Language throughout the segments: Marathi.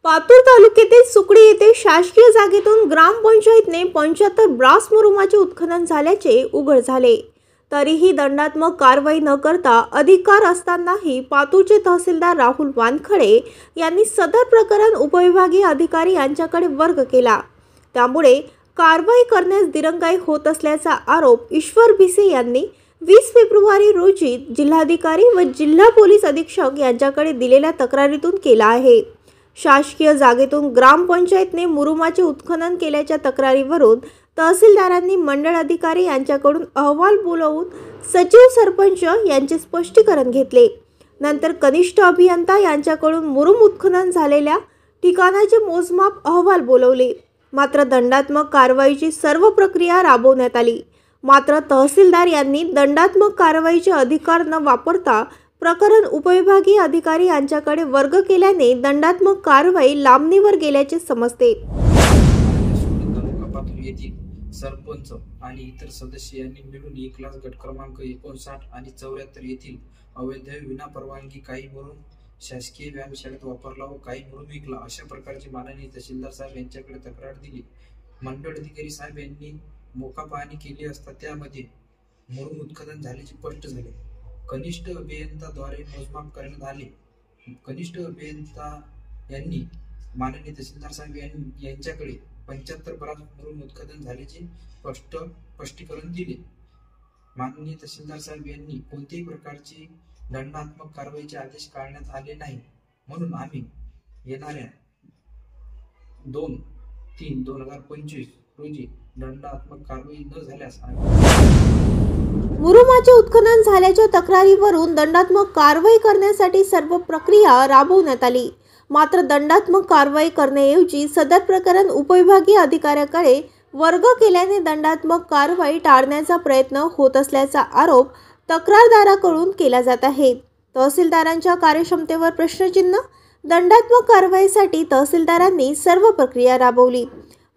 पातूर तालुक्यातील सुकडी येथे शासकीय जागेतून ग्रामपंचायतने 75 ब्रास मुरुमाचे उत्खनन झाल्याचे उघड झाले। तरीही दंडात्मक कारवाई न करता अधिकार असतानाही पातूरचे तहसीलदार राहुल वानखडे यांनी सदर प्रकरण उपविभागीय अधिकारी यांच्याकडे वर्ग केला। त्यामुळे कारवाई करण्यास दिरंगाई होत असल्याचा आरोप ईश्वर भिसे यांनी 20 फेब्रुवारी रोजी जिल्हाधिकारी व जिल्हा पोलीस अधीक्षक यांच्याकडे दिलेल्या तक्रारीतून केला आहे। शासकीय जागेतून ग्रामपंचायतने मुरुमाचे उत्खनन केल्याच्या तक्रारीवरून तहसीलदारांनी मंडळ अधिकारी यांच्याकडून अहवाल बोलवून सचिव सरपंच यांचे स्पष्टीकरण घेतले। नंतर कनिष्ठ अभियंता यांच्याकडून मुरुम उत्खनन झालेल्या ठिकाणाचे मोजमाप अहवाल बोलवले। मात्र दंडात्मक कारवाईची सर्व प्रक्रिया राबवण्यात आली। मात्र तहसीलदार यांनी दंडात्मक कारवाईचे अधिकार न वापरता प्रकरण उपविभागीय अधिकारी यांच्याकडे वर्ग केल्याने दंडात्मक कारवाई लांबणीवर गेल्याचे समजते। सरपंच आणि इतर सदस्य यांनी मिळून 1 लाख गट क्रमांक 59 आणि 74 येथील अवैध विना परवानगी काही मुरुम शासकीय व्यायामशाळेत वापरला व काही मुरुम विकला, अशा प्रकारची माननीय तहसीलदार साहेब यांच्याकडे तक्रार दिली। मंडळ अधिकारी साहेब यांनी मोका पाहणी केली असता त्यामध्ये मुरुम उत्खनन झाल्याचे स्पष्ट झाले। कनिष्ठ अभियंताद्वारे मोजमाप करण्यात आले। कनिष्ठ अभियंता यांनी माननीय तहसीलदार साहेब यांच्याकडे 75 ब्रास मुरुम उत्खनन झाल्याचे स्पष्टीकरण दिले। माननीय तहसीलदार साहेब यांनी कोणत्याही प्रकारची दंडात्मक कारवाईचे आदेश काढण्यात आले नाही, म्हणून आम्ही येणाऱ्या 2/3/2025 रोजी दंडात्मक कारवाई न झाल्यास मुरुमाचे उत्खनन झाल्याच्या तक्रारीवरून दंडात्मक कारवाई करण्यासाठी सर्व प्रक्रिया राबवण्यात आली। मात्र दंडात्मक कारवाई करण्याऐवजी सदर प्रकरण उपविभागीय अधिकाऱ्याकडे वर्ग केल्याने दंडात्मक कारवाई टाळण्याचा प्रयत्न होत असल्याचा आरोप तक्रारदाराकडून केला जात आहे। तहसीलदारांच्या कार्यक्षमतेवर प्रश्नचिन्ह। दंडात्मक कारवाईसाठी तहसीलदारांनी सर्व प्रक्रिया राबवली,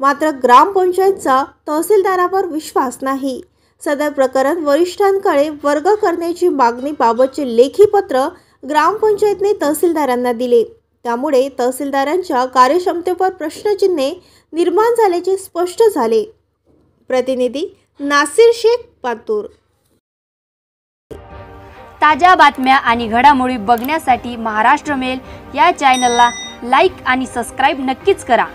मात्र ग्रामपंचायतचा तहसीलदारावर विश्वास नाही। सदर प्रकरण वरिष्ठांकडे वर्ग करण्याची मागणीबाबतचे लेखी पत्र ग्रामपंचायतने तहसीलदारांना दिले। त्यामुळे तहसीलदारांच्या कार्यक्षमतेवर प्रश्नचिन्हे निर्माण झाल्याचे स्पष्ट झाले। प्रतिनिधी नासिर शेख, पातूर। ताज्या बातम्या आणि घडामोडी बघण्यासाठी महाराष्ट्र मेल या चॅनलला लाईक आणि सबस्क्राईब नक्कीच करा।